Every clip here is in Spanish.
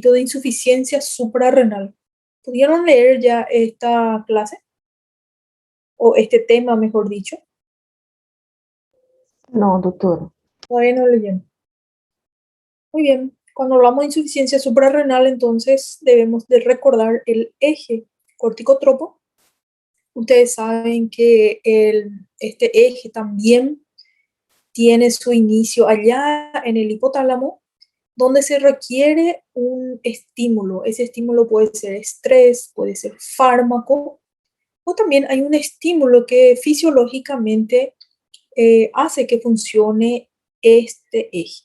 de insuficiencia suprarrenal. ¿Pudieron leer ya esta clase? O este tema, mejor dicho. No, doctor. Todavía no leyeron. Muy bien. Cuando hablamos de insuficiencia suprarrenal, entonces debemos de recordar el eje corticotropo. Ustedes saben que este eje también tiene su inicio allá en el hipotálamo, donde se requiere un estímulo. Ese estímulo puede ser estrés, puede ser fármaco, o también hay un estímulo que fisiológicamente hace que funcione este eje.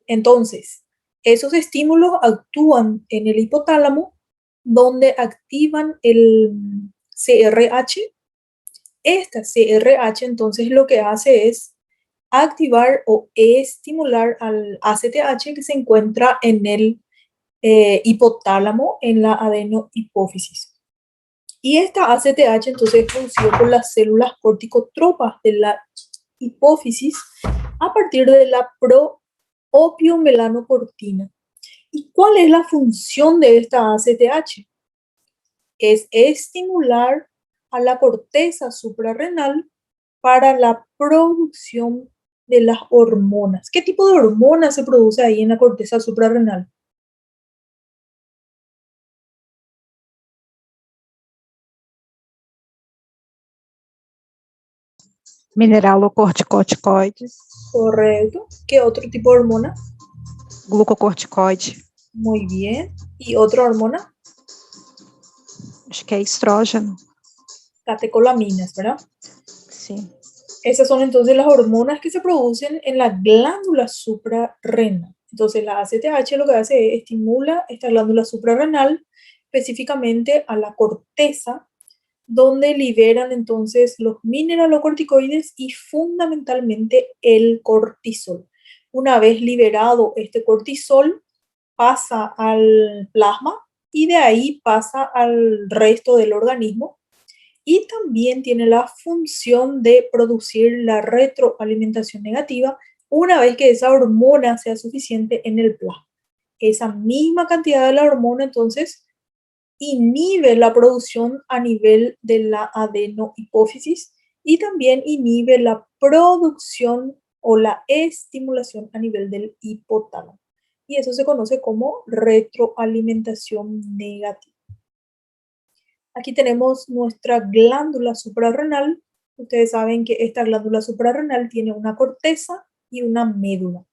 Entonces, esos estímulos actúan en el hipotálamo, donde activan el CRH. Esta CRH entonces lo que hace es activar o estimular al ACTH que se encuentra en el hipotálamo, en la adenohipófisis. Y esta ACTH entonces es producida por las células corticotropas de la hipófisis a partir de la proopiomelanocortina. ¿Y cuál es la función de esta ACTH? Es estimular a la corteza suprarrenal para la producción de las hormonas. ¿Qué tipo de hormonas se produce ahí en la corteza suprarrenal? Mineralocorticoides, Correcto. ¿Qué otro tipo de hormona? glucocorticoide, Muy bien. ¿Y otra hormona? acho que é estrógeno. Catecolaminas, ¿verdad? Sim. Esas son entonces las hormonas que se producen en la glándula suprarrenal. Entonces la ACTH lo que hace es estimula esta glándula suprarrenal, específicamente a la corteza, donde liberan entonces los mineralocorticoides y fundamentalmente el cortisol. Una vez liberado este cortisol, pasa al plasma y de ahí pasa al resto del organismo, y también tiene la función de producir la retroalimentación negativa una vez que esa hormona sea suficiente en el plasma. Esa misma cantidad de la hormona entonces inhibe la producción a nivel de la adenohipófisis y también inhibe la producción o la estimulación a nivel del hipotálamo. Y eso se conoce como retroalimentación negativa. Aquí tenemos nuestra glándula suprarrenal. Ustedes saben que esta glándula suprarrenal tiene una corteza y una médula.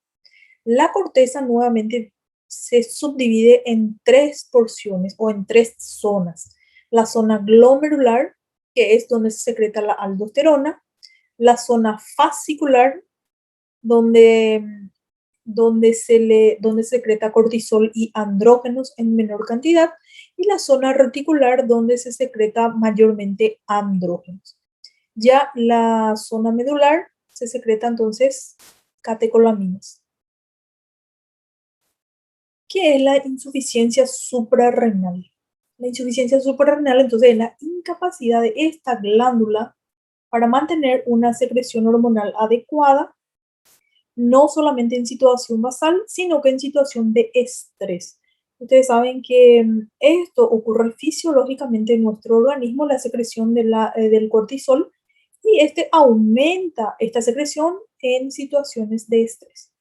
La corteza nuevamente se subdivide en tres porciones o en tres zonas. La zona glomerular, que es donde se secreta la aldosterona. La zona fascicular, donde se secreta cortisol y andrógenos en menor cantidad, y la zona reticular, donde se secreta mayormente andrógenos. Ya la zona medular se secreta entonces catecolaminas. ¿Qué es la insuficiencia suprarrenal? La insuficiencia suprarrenal entonces es la incapacidad de esta glándula para mantener una secreción hormonal adecuada, no solamente en situación basal, sino que en situación de estrés. Ustedes saben que esto ocurre fisiológicamente en nuestro organismo, la secreción del cortisol, y este aumenta esta secreción en situaciones de estrés.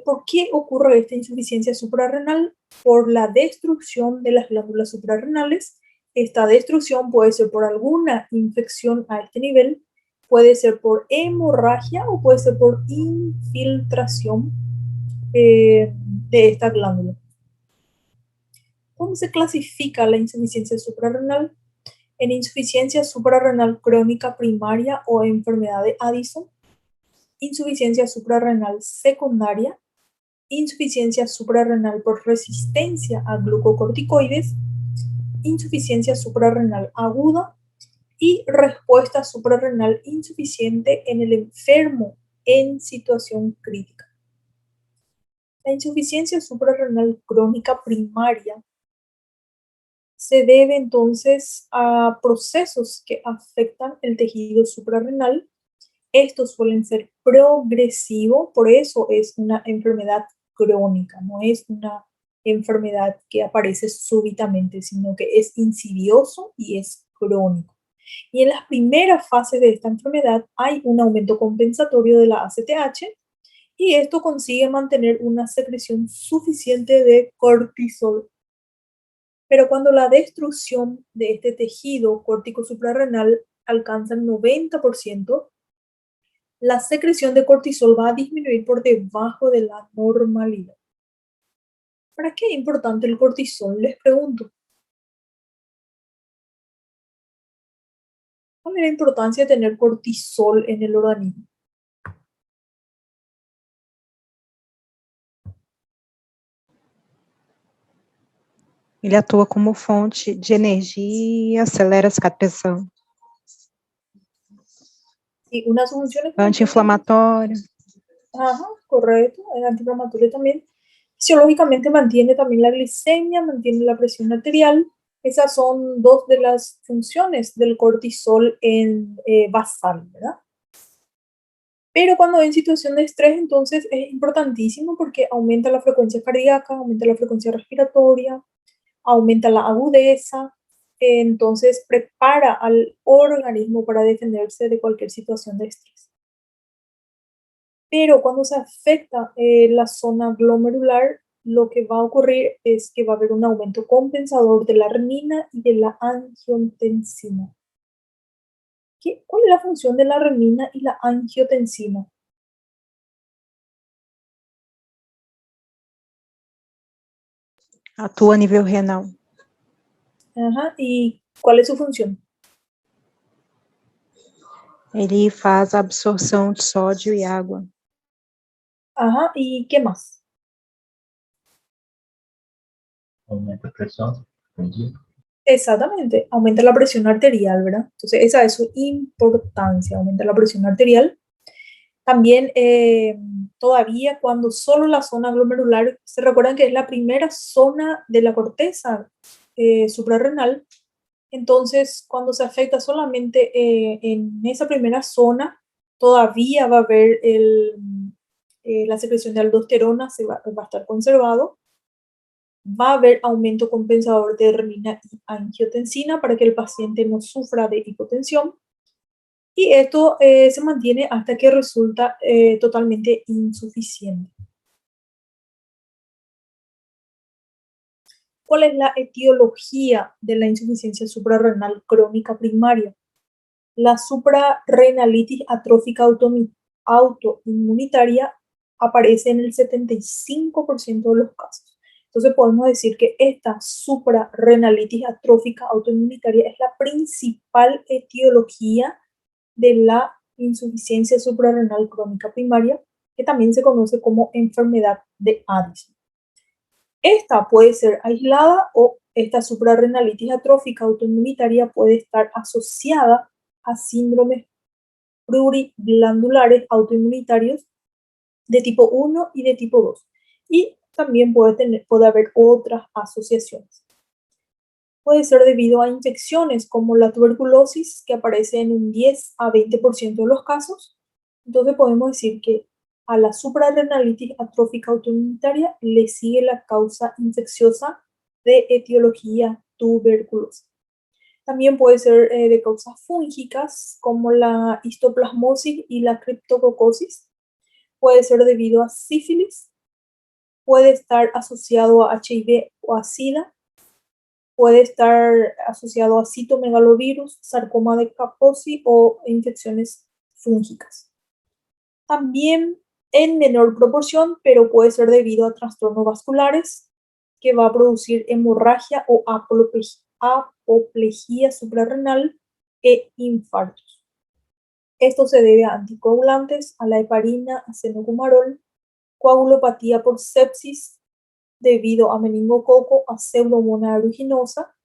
¿Por qué ocurre esta insuficiencia suprarrenal? Por la destrucción de las glándulas suprarrenales. Esta destrucción puede ser por alguna infección a este nivel, puede ser por hemorragia o puede ser por infiltración de esta glándula. ¿Cómo se clasifica la insuficiencia suprarrenal? En insuficiencia suprarrenal crónica primaria o enfermedad de Addison, insuficiencia suprarrenal secundaria, insuficiencia suprarrenal por resistencia a glucocorticoides, insuficiencia suprarrenal aguda y respuesta suprarrenal insuficiente en el enfermo en situación crítica. La insuficiencia suprarrenal crónica primaria se debe entonces a procesos que afectan el tejido suprarrenal. Estos suelen ser progresivos, por eso es una enfermedad crónica, no es una enfermedad que aparece súbitamente, sino que es insidioso y es crónico. Y en las primeras fases de esta enfermedad hay un aumento compensatorio de la ACTH y esto consigue mantener una secreción suficiente de cortisol. Pero cuando la destrucción de este tejido córtico suprarrenal alcanza el 90%, la secreción de cortisol va a disminuir por debajo de la normalidad. ¿Para qué es importante el cortisol? Les pregunto. ¿Cuál es la importancia de tener cortisol en el organismo? Ele atua como fonte de energia, acelera a cicatrização. Sí, una de sus funciones Anti-inflamatório. Ajá, correcto, es antiinflamatorio también. Fisiológicamente mantiene también la glicemia, mantiene la presión arterial. Esas son dos de las funciones del cortisol en basal, ¿verdad? Pero cuando hay situación de estrés, entonces es importantísimo porque aumenta la frecuencia cardíaca, aumenta la frecuencia respiratoria, aumenta la agudeza, entonces prepara al organismo para defenderse de cualquier situación de estrés. Pero cuando se afecta la zona glomerular, lo que va a ocurrir es que va a haber un aumento compensador de la renina y de la angiotensina. ¿Cuál es la función de la renina y la angiotensina? Atua a nível renal. Ajá, ¿y cuál es su función? Ele faz a absorção de sódio e água. Ajá, ¿y qué más? Aumenta a pressão, entendi. Exactamente, aumenta la presión arterial, ¿verdad? Entonces esa es su importancia, aumenta la presión arterial. También todavía cuando solo la zona glomerular, se recuerdan que es la primera zona de la corteza suprarrenal, entonces cuando se afecta solamente en esa primera zona, todavía va a haber la secreción de aldosterona, va a estar conservado, va a haber aumento compensador de renina y angiotensina para que el paciente no sufra de hipotensión. Y esto se mantiene hasta que resulta totalmente insuficiente. ¿Cuál es la etiología de la insuficiencia suprarrenal crónica primaria? La suprarrenalitis atrófica autoinmunitaria aparece en el 75% de los casos. Entonces podemos decir que esta suprarrenalitis atrófica autoinmunitaria es la principal etiología de la insuficiencia suprarrenal crónica primaria, que también se conoce como enfermedad de Addison. Esta puede ser aislada o esta suprarrenalitis atrófica autoinmunitaria puede estar asociada a síndromes pluriglandulares autoinmunitarios de tipo 1 y de tipo 2. Y también puede haber otras asociaciones. Puede ser debido a infecciones como la tuberculosis, que aparece en un 10 a 20% de los casos. Entonces podemos decir que a la suprarrenalitis atrófica autoinmunitaria le sigue la causa infecciosa de etiología tuberculosa. También puede ser de causas fúngicas como la histoplasmosis y la criptococosis. Puede ser debido a sífilis. Puede estar asociado a HIV o a SIDA. Puede estar asociado a citomegalovirus, sarcoma de Kaposi o infecciones fúngicas. También en menor proporción, pero puede ser debido a trastornos vasculares que va a producir hemorragia o apoplejía suprarrenal e infartos. Esto se debe a anticoagulantes, a la heparina, a cenocumarol, coagulopatía por sepsis debido a meningococo, a pseudomonas aeruginosa.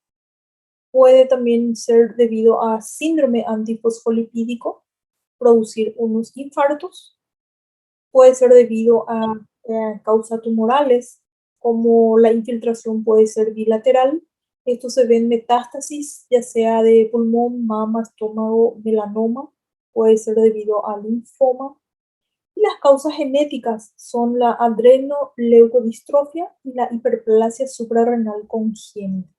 Puede también ser debido a síndrome antifosfolipídico, producir unos infartos. Puede ser debido a causas tumorales, como la infiltración puede ser bilateral. Esto se ve en metástasis, ya sea de pulmón, mama, estómago, melanoma. Puede ser debido a linfoma. Las causas genéticas son la adrenoleucodistrofia y la hiperplasia suprarrenal congénita.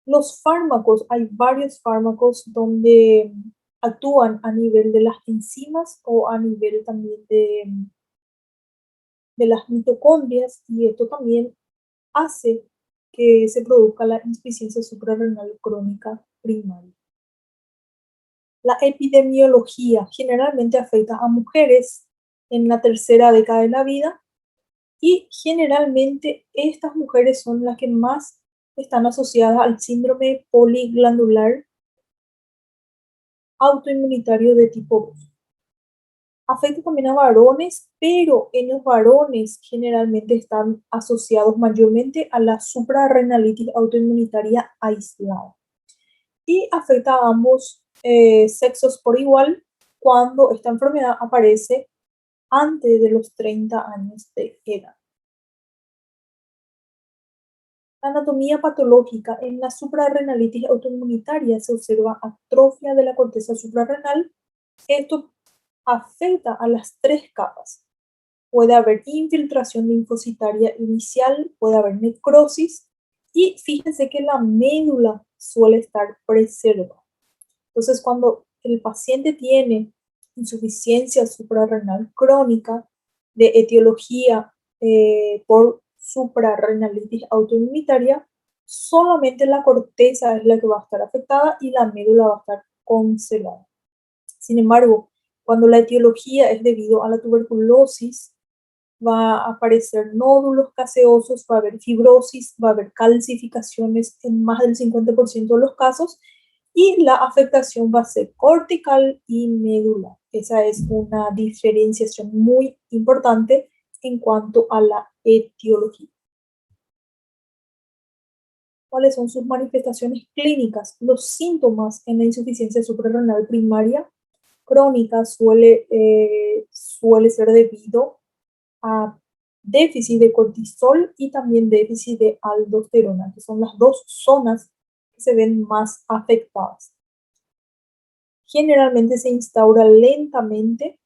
Los fármacos, hay varios fármacos donde actúan a nivel de las enzimas o a nivel también de las mitocondrias, y esto también hace que se produzca la insuficiencia suprarrenal crónica primaria. La epidemiología generalmente afecta a mujeres en la tercera década de la vida, y generalmente estas mujeres son las que más están asociadas al síndrome poliglandular autoinmunitario de tipo 2. Afecta también a varones, pero en los varones generalmente están asociados mayormente a la suprarrenalitis autoinmunitaria aislada. Y afecta a ambos sexos por igual cuando esta enfermedad aparece antes de los 30 años de edad. La anatomía patológica: en la suprarrenalitis autoinmunitaria se observa atrofia de la corteza suprarrenal. Esto afecta a las tres capas. Puede haber infiltración linfocitaria inicial, puede haber necrosis, y fíjense que la médula suele estar preservada. Entonces, cuando el paciente tiene insuficiencia suprarrenal crónica de etiología por suprarrenalitis autoinmunitaria, solamente la corteza es la que va a estar afectada y la médula va a estar congelada. Sin embargo, cuando la etiología es debido a la tuberculosis, va a aparecer nódulos caseosos, va a haber fibrosis, va a haber calcificaciones en más del 50% de los casos, y la afectación va a ser cortical y medular. Esa es una diferenciación muy importante en cuanto a la etiología. ¿Cuáles son sus manifestaciones clínicas? Los síntomas en la insuficiencia suprarrenal primaria crónica suele ser debido a déficit de cortisol y también déficit de aldosterona, que son las dos zonas que se ven más afectadas. Generalmente se instaura lentamente,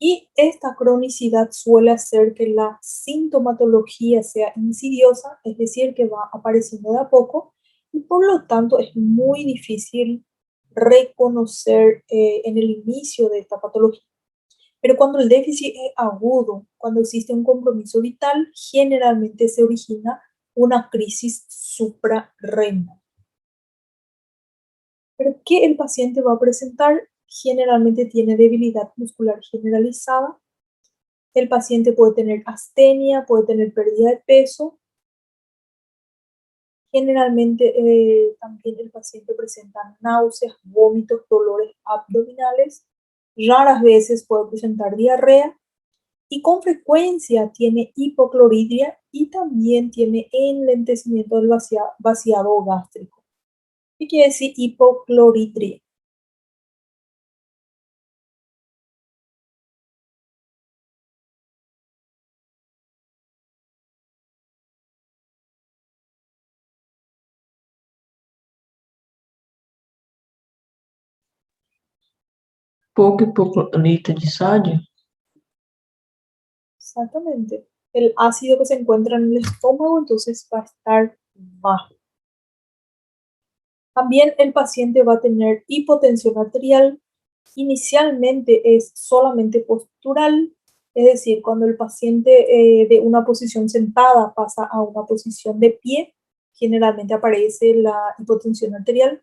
y esta cronicidad suele hacer que la sintomatología sea insidiosa, es decir, que va apareciendo de a poco, y por lo tanto es muy difícil reconocer en el inicio de esta patología. Pero cuando el déficit es agudo, cuando existe un compromiso vital, generalmente se origina una crisis suprarrenal. ¿Pero qué el paciente va a presentar? Generalmente tiene debilidad muscular generalizada. El paciente puede tener astenia, puede tener pérdida de peso. Generalmente también el paciente presenta náuseas, vómitos, dolores abdominales. Raras veces puede presentar diarrea, y con frecuencia tiene hipocloridria y también tiene enlentecimiento del vaciado gástrico. ¿Qué quiere decir hipocloridria? Pouco hipoclorito de sódio? Exactamente. El ácido que se encuentra en el estómago entonces va a estar bajo. También el paciente va a tener hipotensión arterial. Inicialmente es solamente postural, es decir, cuando el paciente de una posición sentada pasa a una posición de pie, generalmente aparece la hipotensión arterial.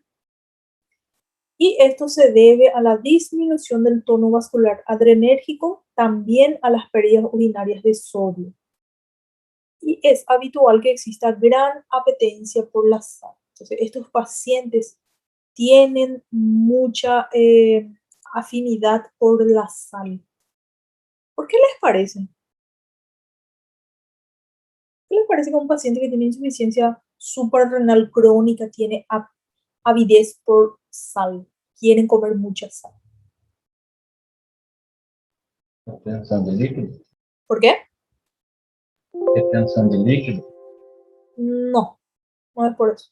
Y esto se debe a la disminución del tono vascular adrenérgico, también a las pérdidas urinarias de sodio. Y es habitual que exista gran apetencia por la sal. Entonces, estos pacientes tienen mucha afinidad por la sal. ¿Por qué les parece? ¿Qué les parece que un paciente que tiene insuficiencia suprarrenal crónica tiene avidez por sal? Quieren comer mucha sal. Retenção de líquido? ¿Por qué? Retenção de líquido? No, no es por eso.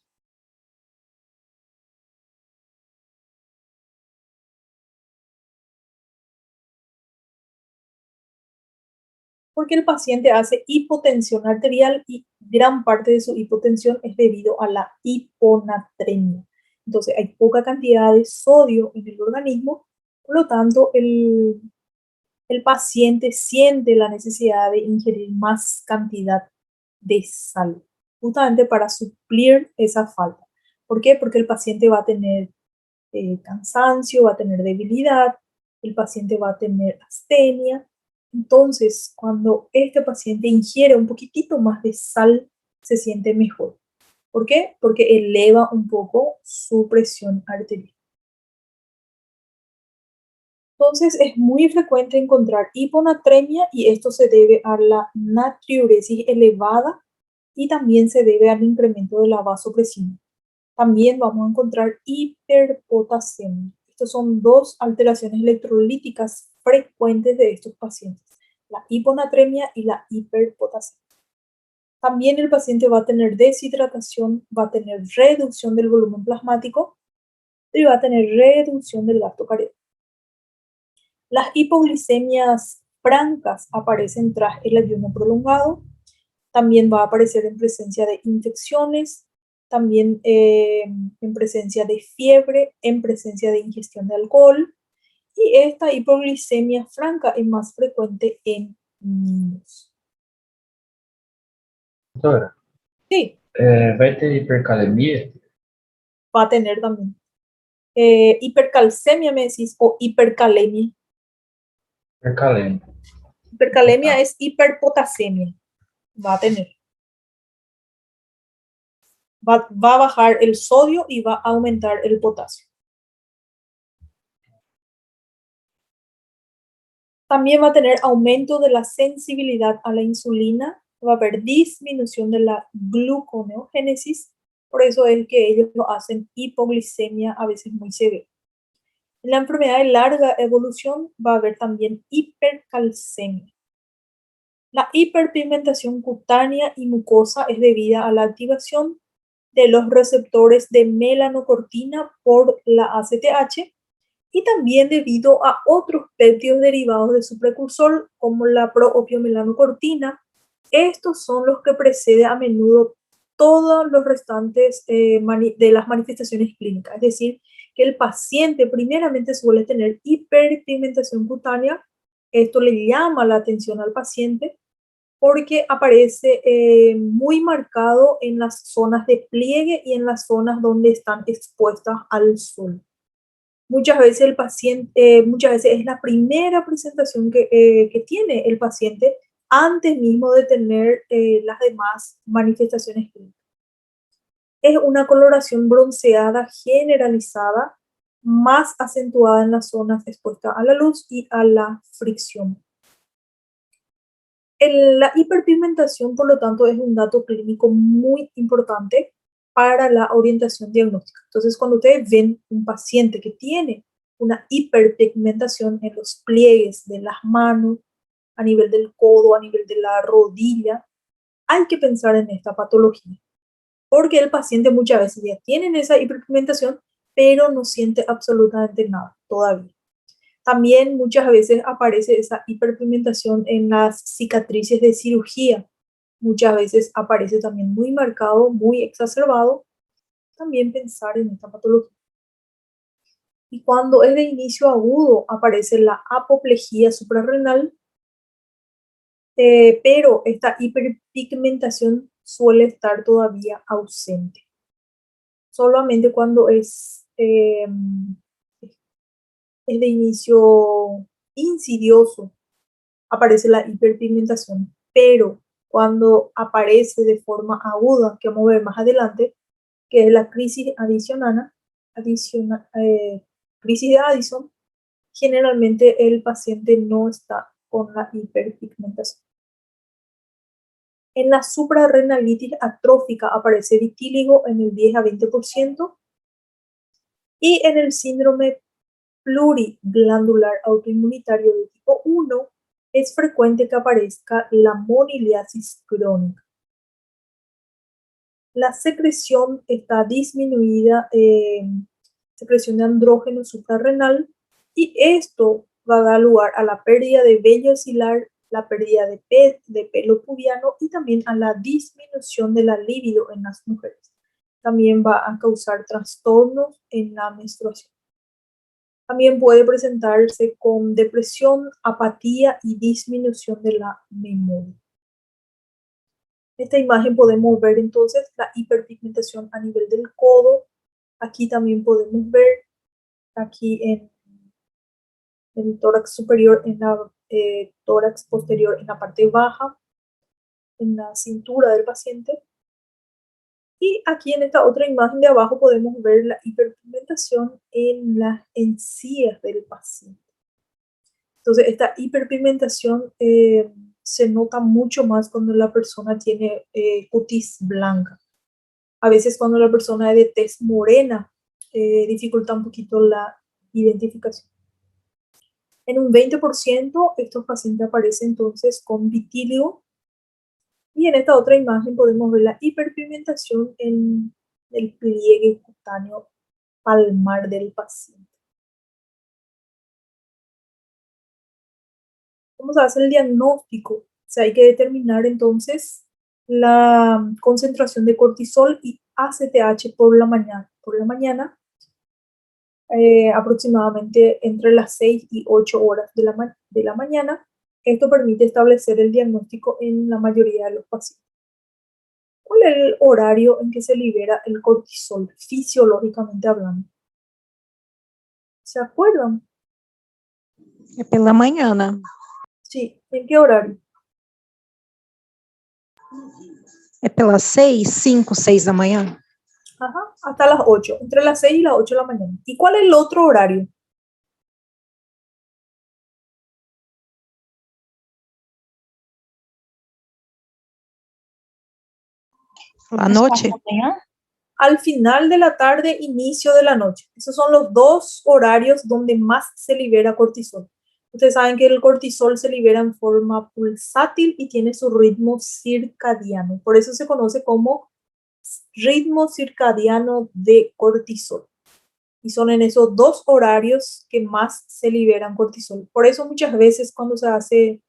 Porque el paciente hace hipotensión arterial y gran parte de su hipotensión es debido a la hiponatremia. Entonces hay poca cantidad de sodio en el organismo, por lo tanto el paciente siente la necesidad de ingerir más cantidad de sal, justamente para suplir esa falta. ¿Por qué? Porque el paciente va a tener cansancio, va a tener debilidad, el paciente va a tener astenia. Entonces, cuando este paciente ingiere un poquitito más de sal, se siente mejor. ¿Por qué? Porque eleva un poco su presión arterial. Entonces, es muy frecuente encontrar hiponatremia y esto se debe a la natriuresis elevada y también se debe al incremento de la vasopresina. También vamos a encontrar hiperpotasemia. Estas son dos alteraciones electrolíticas frecuentes de estos pacientes, la hiponatremia y la hiperpotasemia. También el paciente va a tener deshidratación, va a tener reducción del volumen plasmático y va a tener reducción del gasto cardíaco. Las hipoglicemias francas aparecen tras el ayuno prolongado. También va a aparecer en presencia de infecciones, también en presencia de fiebre, en presencia de ingestión de alcohol. Y esta hipoglicemia franca es más frecuente en niños. Doutora, Sí, vai ter hipercalemia? va a tener también. Hipercalcemia, me decís, o hipercalemia. Hipercalemia. Hipercalemia es hiperpotasemia. Va a tener. Va a bajar el sodio y va a aumentar el potasio. También va a tener aumento de la sensibilidad a la insulina, va a haber disminución de la gluconeogénesis, por eso es que ellos lo hacen hipoglicemia a veces muy severa. En la enfermedad de larga evolución va a haber también hipercalcemia. La hiperpigmentación cutánea y mucosa es debida a la activación de los receptores de melanocortina por la ACTH y también debido a otros péptidos derivados de su precursor, como la proopiomelanocortina. Estos son los que preceden a menudo todos los restantes de las manifestaciones clínicas. Es decir, que el paciente primeramente suele tener hiperpigmentación cutánea. Esto le llama la atención al paciente porque aparece muy marcado en las zonas de pliegue y en las zonas donde están expuestas al sol. Muchas veces el paciente, muchas veces es la primera presentación que tiene el paciente antes mismo de tener las demás manifestaciones clínicas. Es una coloración bronceada generalizada, más acentuada en las zonas expuestas a la luz y a la fricción. La hiperpigmentación, por lo tanto, es un dato clínico muy importante para la orientación diagnóstica. Entonces, cuando ustedes ven un paciente que tiene una hiperpigmentación en los pliegues de las manos, a nivel del codo, a nivel de la rodilla, hay que pensar en esta patología, porque el paciente muchas veces ya tiene esa hiperpigmentación, pero no siente absolutamente nada todavía. También muchas veces aparece esa hiperpigmentación en las cicatrices de cirugía. Muchas veces aparece también muy marcado, muy exacerbado. También pensar en esta patología. Y cuando es de inicio agudo, aparece la apoplejía suprarrenal, pero esta hiperpigmentación suele estar todavía ausente. Solamente cuando es de inicio insidioso aparece la hiperpigmentación, pero cuando aparece de forma aguda, que vamos a ver más adelante, que es la crisis crisis de Addison, generalmente el paciente no está con la hiperpigmentación. En la suprarrenalitis atrófica aparece vitíligo en el 10 a 20%, y en el síndrome pluriglandular autoinmunitario de tipo 1 es frecuente que aparezca la moniliasis crónica. La secreción está disminuida, secreción de andrógeno suprarrenal, y esto va a dar lugar a la pérdida de vello axilar la pérdida de pelo pubiano y también a la disminución de la libido en las mujeres. También va a causar trastornos en la menstruación. También puede presentarse con depresión, apatía y disminución de la memoria. En esta imagen podemos ver entonces la hiperpigmentación a nivel del codo. Aquí también podemos ver, aquí en el tórax superior, en la tórax posterior, en la parte baja, en la cintura del paciente. Y aquí en esta otra imagen de abajo podemos ver la hiperpigmentación en las encías del paciente. Entonces, esta hiperpigmentación se nota mucho más cuando la persona tiene cutis blanca. A veces cuando la persona es de tez morena, dificulta un poquito la identificación. En un 20% estos pacientes aparecen entonces con vitíligo. Y en esta otra imagen podemos ver la hiperpigmentación en el pliegue cutáneo palmar del paciente. ¿Cómo se hace el diagnóstico? O sea, hay que determinar entonces la concentración de cortisol y ACTH por la mañana. Aproximadamente entre las 6 y 8 horas de la mañana. Esto permite establecer el diagnóstico en la mayoría de los pacientes. ¿Cuál es el horario en que se libera el cortisol, fisiológicamente hablando? ¿Se acuerdan? É pela manhã, né? Sí, ¿en qué horario? É pelas 6 da manhã? Ajá, hasta las 8, entre las 6 y las 8 de la mañana. ¿Y cuál es el otro horario? À noite? Al final de la tarde, inicio de la noche. Esos son los dos horarios donde más se libera cortisol. Ustedes saben que el cortisol se libera en forma pulsátil y tiene su ritmo circadiano. Por eso se conoce como ritmo circadiano de cortisol. Y son en esos dos horarios que más se liberan cortisol. Por eso muchas veces cuando se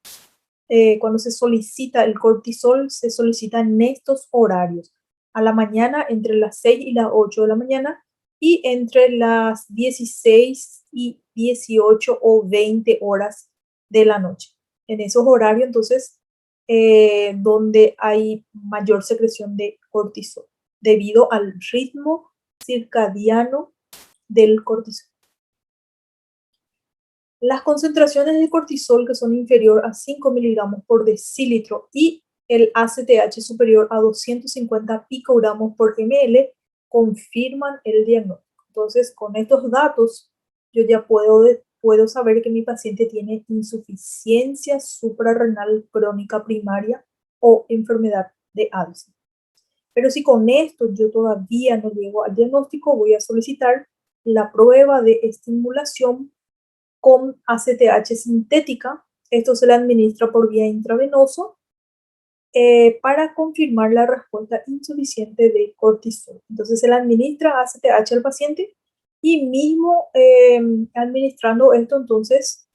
solicita el cortisol, se solicita en estos horarios. A la mañana, entre las 6 y las 8 de la mañana, y entre las 16 y 18 o 20 horas de la noche. En esos horarios, entonces, donde hay mayor secreción de cortisol, debido al ritmo circadiano del cortisol. Las concentraciones de cortisol que son inferior a 5 miligramos por decilitro y el ACTH superior a 250 picogramos por ml confirman el diagnóstico. Entonces, con estos datos, yo ya puedo saber que mi paciente tiene insuficiencia suprarrenal crónica primaria o enfermedad de Addison. Pero si con esto yo todavía no llego al diagnóstico, voy a solicitar la prueba de estimulación con ACTH sintética. Esto se le administra por vía intravenosa para confirmar la respuesta insuficiente de cortisol. Entonces se le administra ACTH al paciente y mismo administrando esto, entonces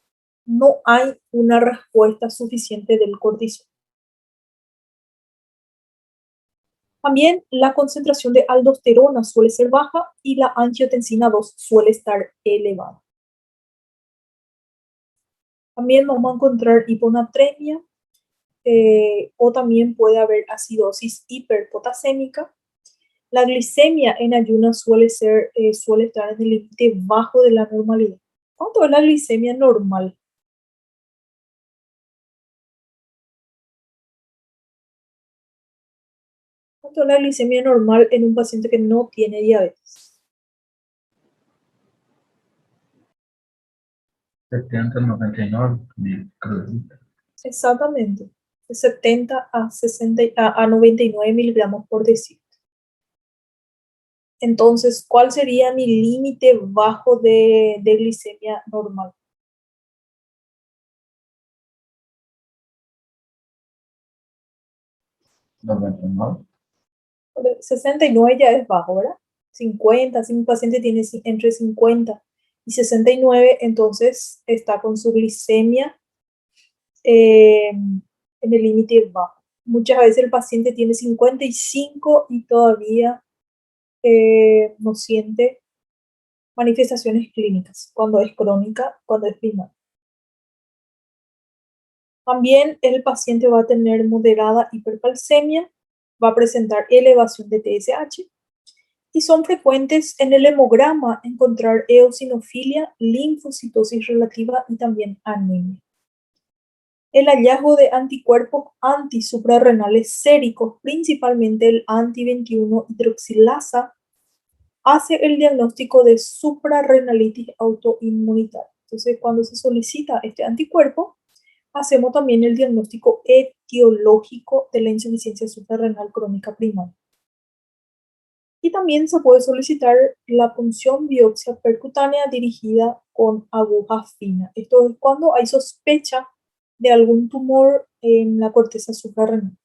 no hay una respuesta suficiente del cortisol. También la concentración de aldosterona suele ser baja y la angiotensina 2 suele estar elevada. También vamos a encontrar hiponatremia o también puede haber acidosis hiperpotasémica. La glicemia en ayunas suele estar en el límite bajo de la normalidad. ¿Cuánto es la glicemia normal? ¿Cuánto es la glicemia normal en un paciente que no tiene diabetes? 70, 99 microlitas. Exactamente, de 70 a 99 miligramos por decilitro. Entonces, ¿cuál sería mi límite bajo de glicemia normal? ¿99? 69 ya es bajo, ¿verdad? 50, si un paciente tiene entre 50 y 69, entonces está con su glicemia en el límite bajo. Muchas veces el paciente tiene 55 y todavía no siente manifestaciones clínicas cuando es crónica, cuando es primaria. También el paciente va a tener moderada hipercalcemia, va a presentar elevación de TSH y son frecuentes en el hemograma encontrar eosinofilia, linfocitosis relativa y también anemia. El hallazgo de anticuerpos antisuprarrenales séricos, principalmente el anti-21-hidroxilasa, hace el diagnóstico de suprarrenalitis autoinmunitaria. Entonces, cuando se solicita este anticuerpo, hacemos también el diagnóstico etiológico de la insuficiencia suprarrenal crónica primaria. Y también se puede solicitar la punción biopsia percutánea dirigida con aguja fina. Esto es cuando hay sospecha de algún tumor en la corteza suprarrenal.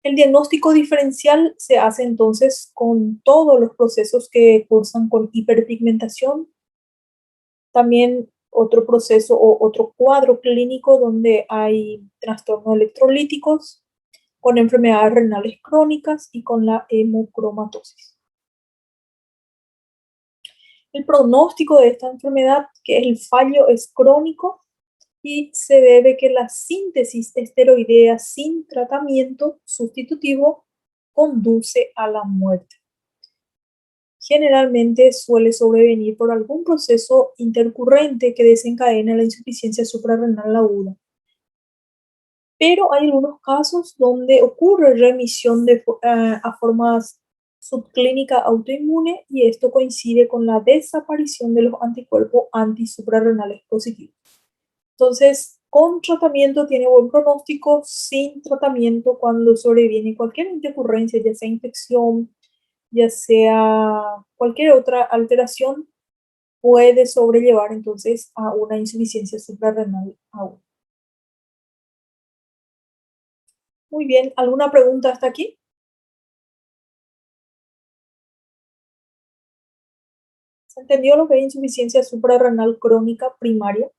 El diagnóstico diferencial se hace entonces con todos los procesos que cursan con hiperpigmentación. También otro proceso o otro cuadro clínico donde hay trastornos electrolíticos, con enfermedades renales crónicas y con la hemocromatosis. El pronóstico de esta enfermedad, que es el fallo, es crónico y se debe que la síntesis esteroidea sin tratamiento sustitutivo conduce a la muerte. Generalmente suele sobrevenir por algún proceso intercurrente que desencadena la insuficiencia suprarrenal aguda. Pero hay algunos casos donde ocurre remisión a formas subclínica autoinmune y esto coincide con la desaparición de los anticuerpos antisuprarrenales positivos. Entonces, con tratamiento tiene buen pronóstico, sin tratamiento cuando sobreviene cualquier intercurrencia, ya sea infección, ya sea cualquier otra alteración, puede sobrellevar entonces a una insuficiencia suprarrenal aguda. Muy bien, ¿alguna pregunta hasta aquí? ¿Se entendió lo que es insuficiencia suprarrenal crónica primaria?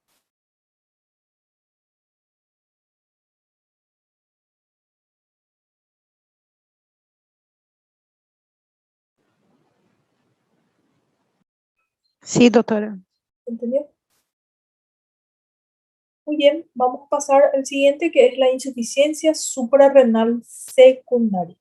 Sí, doutora. ¿Se entendió? Muy bien, vamos a pasar al siguiente, que es la insuficiencia suprarrenal secundaria.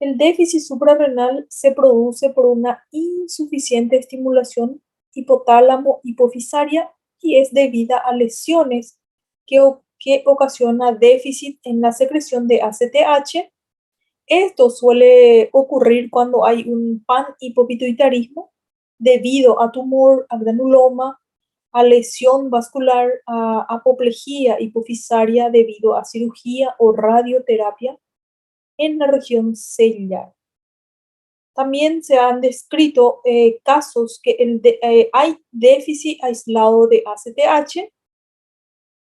El déficit suprarrenal se produce por una insuficiente estimulación hipotálamo-hipofisaria y es debida a lesiones que ocasiona déficit en la secreción de ACTH. Esto suele ocurrir cuando hay un panhipopituitarismo debido a tumor, a granuloma, a lesión vascular, a apoplejía hipofisaria debido a cirugía o radioterapia en la región celular. También se han descrito casos que hay déficit aislado de ACTH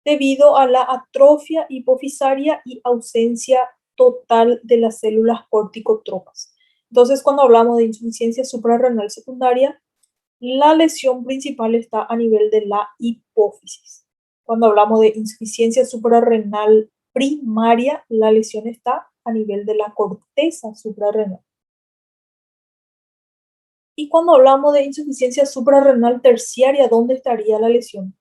debido a la atrofia hipofisaria y ausencia total de las células corticotróficas. Entonces, cuando hablamos de insuficiencia suprarrenal secundaria, la lesión principal está a nivel de la hipófisis. Cuando hablamos de insuficiencia suprarrenal primaria, la lesión está a nivel de la corteza suprarrenal. Y cuando hablamos de insuficiencia suprarrenal terciaria, ¿dónde estaría la lesión?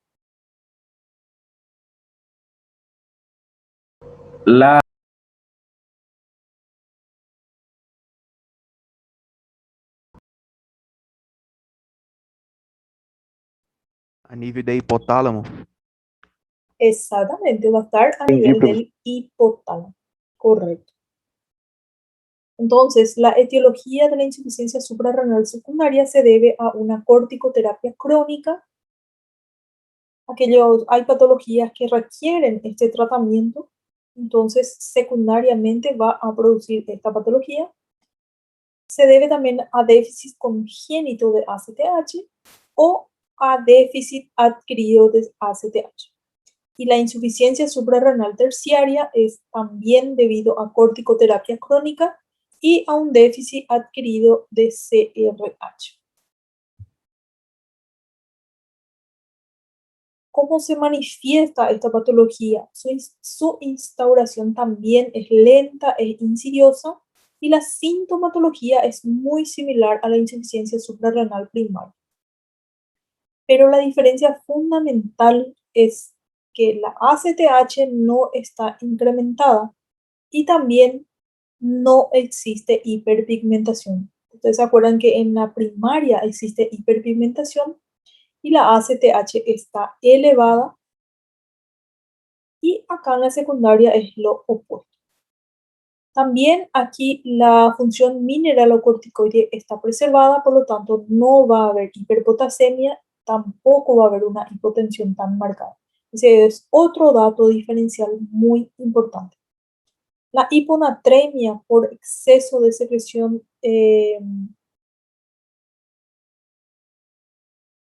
A nível da hipotálamo? Exactamente, va a estar a nivel del hipotálamo. Correcto. Entonces, la etiología de la insuficiencia suprarrenal secundaria se debe a una corticoterapia crónica. Hay patologías que requieren este tratamiento, entonces secundariamente va a producir esta patología. Se debe también a déficit congénito de ACTH o a déficit adquirido de ACTH. Y la insuficiencia suprarrenal terciaria es también debido a corticoterapia crónica y a un déficit adquirido de CRH. ¿Cómo se manifiesta esta patología? Su instauración también es lenta e insidiosa y la sintomatología es muy similar a la insuficiencia suprarrenal primaria. Pero la diferencia fundamental es que la ACTH no está incrementada y también no existe hiperpigmentación. Ustedes se acuerdan que en la primaria existe hiperpigmentación y la ACTH está elevada y acá en la secundaria es lo opuesto. También aquí la función mineralocorticoide está preservada, por lo tanto no va a haber hiperpotasemia, tampoco va a haber una hipotensión tan marcada. Ese es otro dato diferencial muy importante. La hiponatremia por exceso de secreción,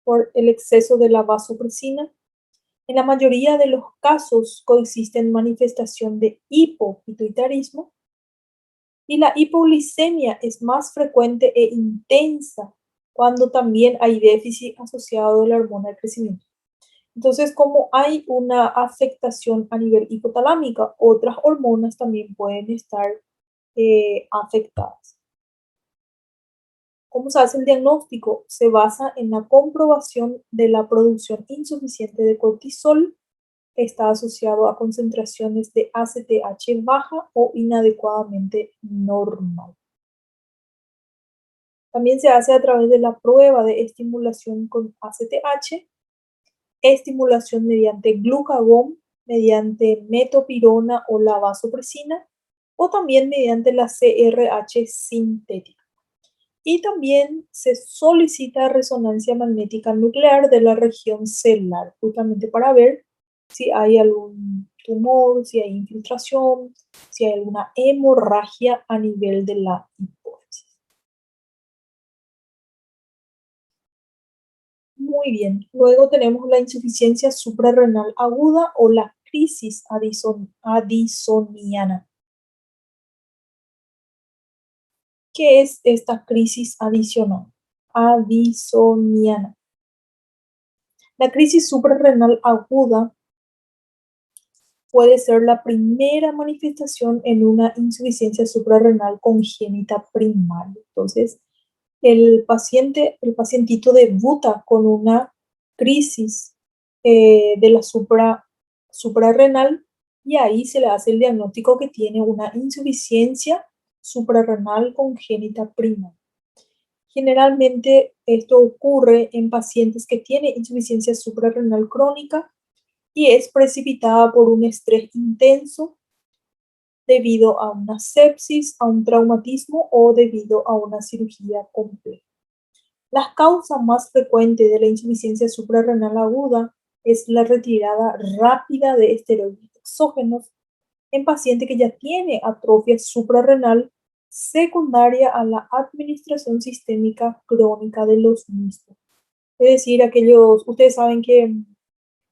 por el exceso de la vasopresina. En la mayoría de los casos coexisten manifestación de hipopituitarismo y la hipoglicemia es más frecuente e intensa cuando también hay déficit asociado a la hormona de crecimiento. Entonces, como hay una afectación a nivel hipotalámica, otras hormonas también pueden estar afectadas. ¿Cómo se hace el diagnóstico? Se basa en la comprobación de la producción insuficiente de cortisol. Está asociado a concentraciones de ACTH baja o inadecuadamente normal. También se hace a través de la prueba de estimulación con ACTH, estimulación mediante glucagón, mediante metopirona o la vasopresina, o también mediante la CRH sintética. Y también se solicita resonancia magnética nuclear de la región celular, justamente para ver si hay algún tumor, si hay infiltración, si hay alguna hemorragia a nivel de la hipófisis. Muy bien, luego tenemos la insuficiencia suprarrenal aguda o la crisis addisoniana. ¿Qué es esta crisis addisoniana? La crisis suprarrenal aguda puede ser la primera manifestación en una insuficiencia suprarrenal congénita primaria. Entonces, el pacientito debuta con una crisis de la suprarrenal y ahí se le hace el diagnóstico que tiene una insuficiencia suprarrenal congénita primaria. Generalmente esto ocurre en pacientes que tienen insuficiencia suprarrenal crónica y es precipitada por un estrés intenso debido a una sepsis, a un traumatismo o debido a una cirugía compleja. Las causas más frecuentes de la insuficiencia suprarrenal aguda es la retirada rápida de esteroides exógenos en paciente que ya tiene atrofia suprarrenal secundaria a la administración sistémica crónica de los mismos. Es decir, ustedes saben que,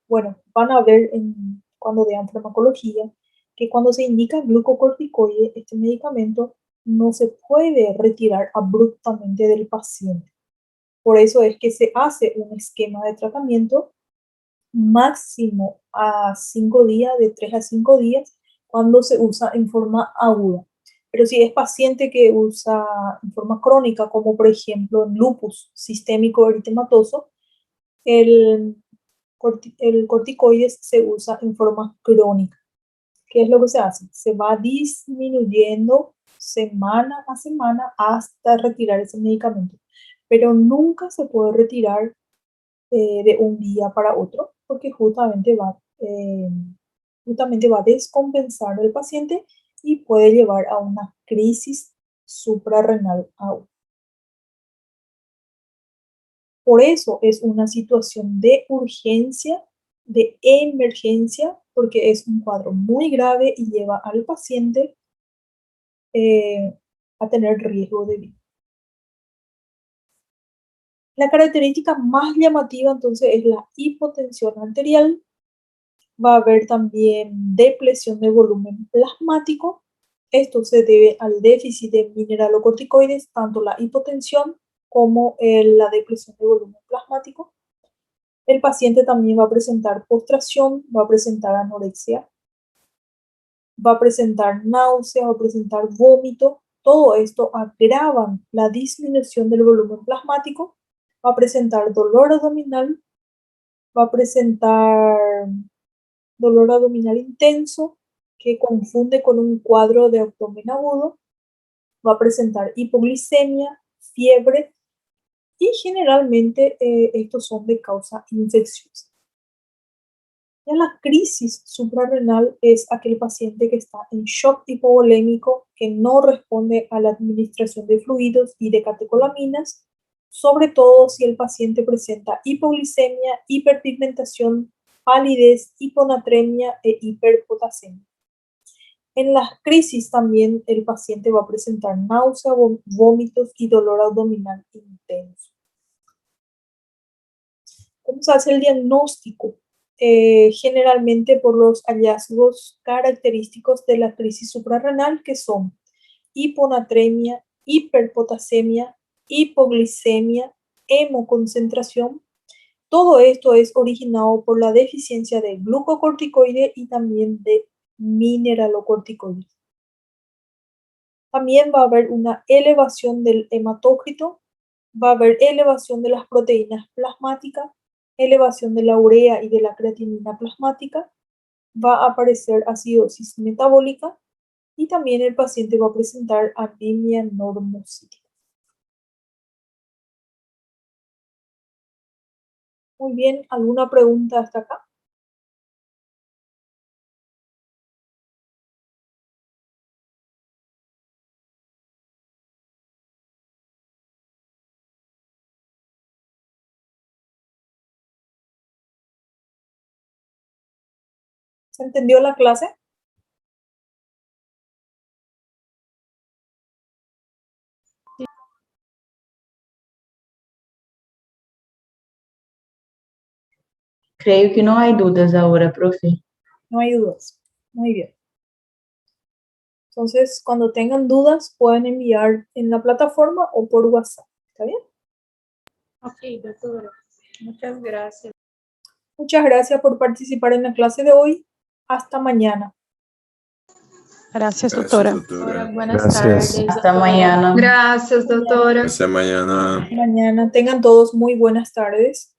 bueno, van a ver cuando vean farmacología, que cuando se indica glucocorticoide, este medicamento no se puede retirar abruptamente del paciente. Por eso es que se hace un esquema de tratamiento máximo a 5 días, de 3 a 5 días, cuando se usa en forma aguda. Pero si es paciente que usa en forma crónica, como por ejemplo en lupus sistémico eritematoso, el corticoide se usa en forma crónica. ¿Qué es lo que se hace? Se va disminuyendo semana a semana hasta retirar ese medicamento. Pero nunca se puede retirar de un día para otro porque justamente va a descompensar al paciente y puede llevar a una crisis suprarrenal aguda. Por eso es una situación de urgencia, de emergencia, porque es un cuadro muy grave y lleva al paciente a tener riesgo de vida. La característica más llamativa entonces es la hipotensión arterial. Va a haber también depresión de volumen plasmático. Esto se debe al déficit de mineralocorticoides, tanto la hipotensión como la depresión de volumen plasmático. El paciente también va a presentar postración, va a presentar anorexia, va a presentar náusea, va a presentar vómito. Todo esto agravan la disminución del volumen plasmático, va a presentar dolor abdominal, va a presentar dolor abdominal intenso que confunde con un cuadro de abdomen agudo, va a presentar hipoglicemia, fiebre y generalmente estos son de causa infecciosa. Ya la crisis suprarrenal es aquel paciente que está en shock hipovolémico, que no responde a la administración de fluidos y de catecolaminas, sobre todo si el paciente presenta hipoglicemia, hiperpigmentación, palidez, hiponatremia e hiperpotasemia. En las crisis también el paciente va a presentar náusea, vómitos y dolor abdominal intenso. ¿Cómo se hace el diagnóstico? Generalmente por los hallazgos característicos de la crisis suprarrenal, que son hiponatremia, hiperpotasemia, hipoglicemia, hemoconcentración. Todo esto es originado por la deficiencia de glucocorticoide y también de mineralocorticoide. También va a haber una elevación del hematócrito, va a haber elevación de las proteínas plasmáticas, elevación de la urea y de la creatinina plasmática, va a aparecer acidosis metabólica y también el paciente va a presentar anemia normocítica. Muy bien, ¿alguna pregunta hasta acá? ¿Se entendió la clase? Creio que não há dúvidas agora, profe. No hay dudas. Muy bien. Entonces, cuando tengan dudas, pueden enviar en la plataforma o por WhatsApp. ¿Está bien? Ok, doctora. Muchas gracias. Muchas gracias por participar en la clase de hoy. Hasta mañana. Gracias, doutora. Doctora, buenas Gracias. tardes. Hasta amanhã. Gracias, doutora. Hasta mañana. Mañana tengan todos muy buenas tardes.